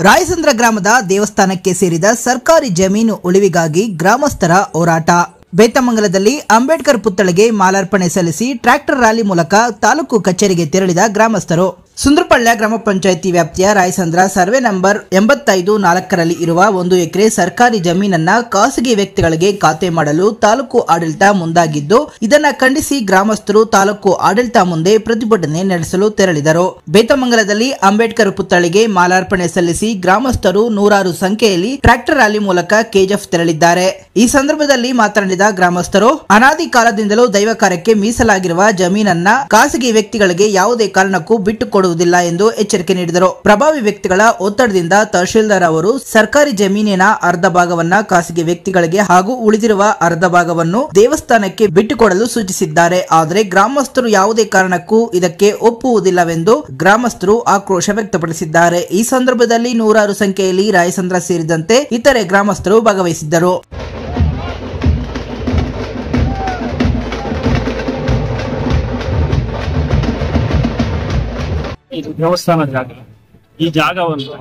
ರಾಯಸಂದ್ರ ಗ್ರಾಮದ ದೇವಸ್ಥಾನಕ್ಕೆ ಸೇರಿದ ಸರ್ಕಾರಿ ಜಮೀನು ಉಳಿವಿಗಾಗಿ ಗ್ರಾಮಸ್ಥರ ಹೋರಾಟ. ಬೇತಮಂಗಲದಲ್ಲಿ ಅಂಬೇಡ್ಕರ್ ಪುತ್ಥಳಿಗೆ ಮಾಲಾರ್ಪಣೆ ಸಲ್ಲಿಸಿ ಟ್ರ್ಯಾಕ್ಟರ್ ರ್ಯಾಲಿ ಮೂಲಕ ತಾಲೂಕು ಕಚೇರಿಗೆ ತೆರಳಿದ ಗ್ರಾಮಸ್ಥರು. ಸುಂದ್ರಪಳ್ಳ ಗ್ರಾಮ ಪಂಚಾಯಿತಿ ವ್ಯಾಪ್ತಿಯ ರಾಯಸಂದ್ರ ಸರ್ವೆ ನಂಬರ್ 85-4ರಲ್ಲಿ ಇರುವ 1 ಎಕರೆ ಸರ್ಕಾರಿ ಜಮೀನನ್ನ ಖಾಸಗಿ ವ್ಯಕ್ತಿಗಳಿಗೆ ಖಾತೆ ಮಾಡಲು ತಾಲೂಕು ಆಡಳಿತ ಮುಂದಾಗಿದ್ದು, ಇದನ್ನ ಖಂಡಿಸಿ ಗ್ರಾಮಸ್ಥರು ತಾಲೂಕು ಆಡಳಿತ ಮುಂದೆ ಪ್ರತಿಭಟನೆ ನಡೆಸಲು ತೆರಳಿದರು. ಬೇತಮಂಗಲದಲ್ಲಿ ಅಂಬೇಡ್ಕರ್ ಪುತ್ಥಳಿಗೆ ಮಾಲಾರ್ಪಣೆ ಸಲ್ಲಿಸಿ ಗ್ರಾಮಸ್ಥರು ನೂರಾರು ಸಂಖ್ಯೆಯಲ್ಲಿ ಟ್ರ್ಯಾಕ್ಟರ್ ರ್ಯಾಲಿ ಮೂಲಕ ಕೆಜಿಎಫ್ ತೆರಳಿದ್ದಾರೆ. ಈ ಸಂದರ್ಭದಲ್ಲಿ ಮಾತನಾಡಿದ ಗ್ರಾಮಸ್ಥರು, ಅನಾದಿ ಕಾಲದಿಂದಲೂ ದೈವ ಕಾರ್ಯಕ್ಕೆ ಮೀಸಲಾಗಿರುವ ಜಮೀನನ್ನ ಖಾಸಗಿ ವ್ಯಕ್ತಿಗಳಿಗೆ ಯಾವುದೇ ಕಾರಣಕ್ಕೂ ಬಿಟ್ಟುಕೊಡುವುದಿಲ್ಲ ಎಂದು ಎಚ್ಚರಿಕೆ ನೀಡಿದರು. ಪ್ರಭಾವಿ ವ್ಯಕ್ತಿಗಳ ಒತ್ತಡದಿಂದ ತಹಶೀಲ್ದಾರ್ ಅವರು ಸರ್ಕಾರಿ ಜಮೀನಿನ ಅರ್ಧ ಭಾಗವನ್ನ ಖಾಸಗಿ ವ್ಯಕ್ತಿಗಳಿಗೆ ಹಾಗೂ ಉಳಿದಿರುವ ಅರ್ಧ ಭಾಗವನ್ನು ದೇವಸ್ಥಾನಕ್ಕೆ ಬಿಟ್ಟುಕೊಡಲು ಸೂಚಿಸಿದ್ದಾರೆ. ಆದರೆ ಗ್ರಾಮಸ್ಥರು ಯಾವುದೇ ಕಾರಣಕ್ಕೂ ಇದಕ್ಕೆ ಒಪ್ಪುವುದಿಲ್ಲವೆಂದು ಗ್ರಾಮಸ್ಥರು ಆಕ್ರೋಶ ವ್ಯಕ್ತಪಡಿಸಿದ್ದಾರೆ. ಈ ಸಂದರ್ಭದಲ್ಲಿ ನೂರಾರು ಸಂಖ್ಯೆಯಲ್ಲಿ ರಾಯಸಂದ್ರ ಸೇರಿದಂತೆ ಇತರೆ ಗ್ರಾಮಸ್ಥರು ಭಾಗವಹಿಸಿದ್ದರು. ಇದು ದೇವಸ್ಥಾನ ಜಾಗ. ಈ ಜಾಗವನ್ನು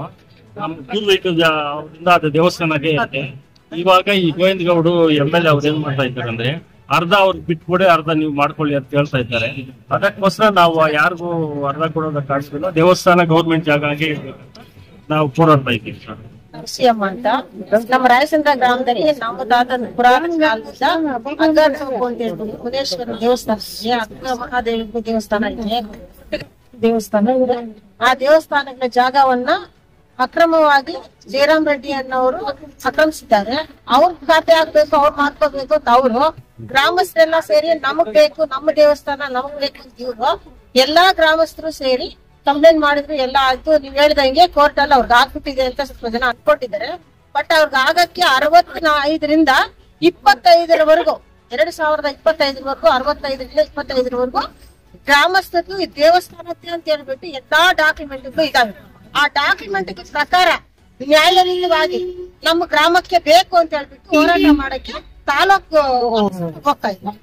ನಮ್ಮ ಪೂರ್ವಿಕರಿಂದ ಅದು ದೇವಸ್ಥಾನಕ್ಕೆ ಇದೆ. ಇವಾಗ ಈ ಗೋವಿಂದ ಗೌಡು MLA ಅವ್ರು ಏನ್ ಮಾಡ್ತಾ ಇದ್ದಾರೆ ಅಂದ್ರೆ, ಅರ್ಧ ಅವ್ರಿಗೆ ಬಿಟ್ಕೊಡಿ, ಅರ್ಧ ನೀವು ಮಾಡ್ಕೊಳ್ಳಿ ಅಂತ ಹೇಳ್ತಾ ಇದ್ದಾರೆ. ಅದಕ್ಕೋಸ್ಕರ ನಾವು ಯಾರಿಗೂ ಅರ್ಧ ಕೊಡೋದಕ್ಕೆ ಆಗ್ತಿಲ್ಲ. ದೇವಸ್ಥಾನ ಗೌರ್ಮೆಂಟ್ ಜಾಗ ಆಗಿ ನಾವು ಹೋರಾಡ್ತಾ ಇದ್ದೀವಿ ಸರ್. ಅಂತ ನಮ್ಮ ರಾಯಸಂದ್ರ ಗ್ರಾಮದಲ್ಲಿ ನಮ್ಮ ತಾತ ಪುರಾತನ ಕಾಲದಿಂದ ಮುನೇಶ್ವರ ದೇವಸ್ಥಾನ ಇದೆ, ಅಕ್ಕ ಮಹಾದೇವಿ ದೇವಸ್ಥಾನ ಇದೆ, ದೇವಸ್ಥಾನ ಇದೆ. ಆ ದೇವಸ್ಥಾನಗಳ ಜಾಗವನ್ನ ಅಕ್ರಮವಾಗಿ ಜಯರಾಮ್ ರೆಡ್ಡಿ ಅನ್ನೋರು ಆಕ್ರಮಿಸಿದ್ದಾರೆ. ಅವ್ರ ಖಾತೆ ಹಾಕ್ಬೇಕು, ಅವ್ರು ಮಾಡ್ಕೋಬೇಕು ಅಂತ ಅವರು ಗ್ರಾಮಸ್ಥರೆಲ್ಲ ಸೇರಿ ನಮಗ್ ಬೇಕು, ನಮ್ಮ ದೇವಸ್ಥಾನ ನಮಗ್ ಬೇಕು ಅಂತ ಇವ್ರು ಎಲ್ಲಾ ಗ್ರಾಮಸ್ಥರು ಸೇರಿ ಕಂಪ್ಲೇಂಟ್ ಮಾಡಿದ್ರು. ಎಲ್ಲ ಆಯ್ತು, ನೀವ್ ಹೇಳ್ದಂಗೆ ಕೋರ್ಟ್ ಅಲ್ಲಿ ಅವ್ರಿಗೆ ಆಗ್ಬಿಟ್ಟಿದೆ ಅಂತ ಸ್ವಲ್ಪ ಜನ ಅನ್ಕೊಂಡಿದ್ದಾರೆ. ಬಟ್ ಅವ್ರಿಗೆ ಆಗಕ್ಕೆ 65ರಿಂದ 25ರವರೆಗೂ 2025ರವರೆಗೂ 65ರಿಂದ 25ರವರೆಗೂ ಗ್ರಾಮಸ್ಥರು ಈ ದೇವಸ್ಥಾನಕ್ಕೆ ಅಂತ ಹೇಳ್ಬಿಟ್ಟು ಎಲ್ಲಾ ಡಾಕ್ಯುಮೆಂಟ್ ಇದಾವೆ. ಆ ಡಾಕ್ಯುಮೆಂಟ್ ಪ್ರಕಾರ ನ್ಯಾಯಾಲಯವಾಗಿ ನಮ್ಮ ಗ್ರಾಮಕ್ಕೆ ಬೇಕು ಅಂತ ಹೇಳ್ಬಿಟ್ಟು ಹೋರಾಟ ಮಾಡಕ್ಕೆ ತಾಲೂಕು ಹೋಗ್ತಾ ಇದ್ದಾರೆ.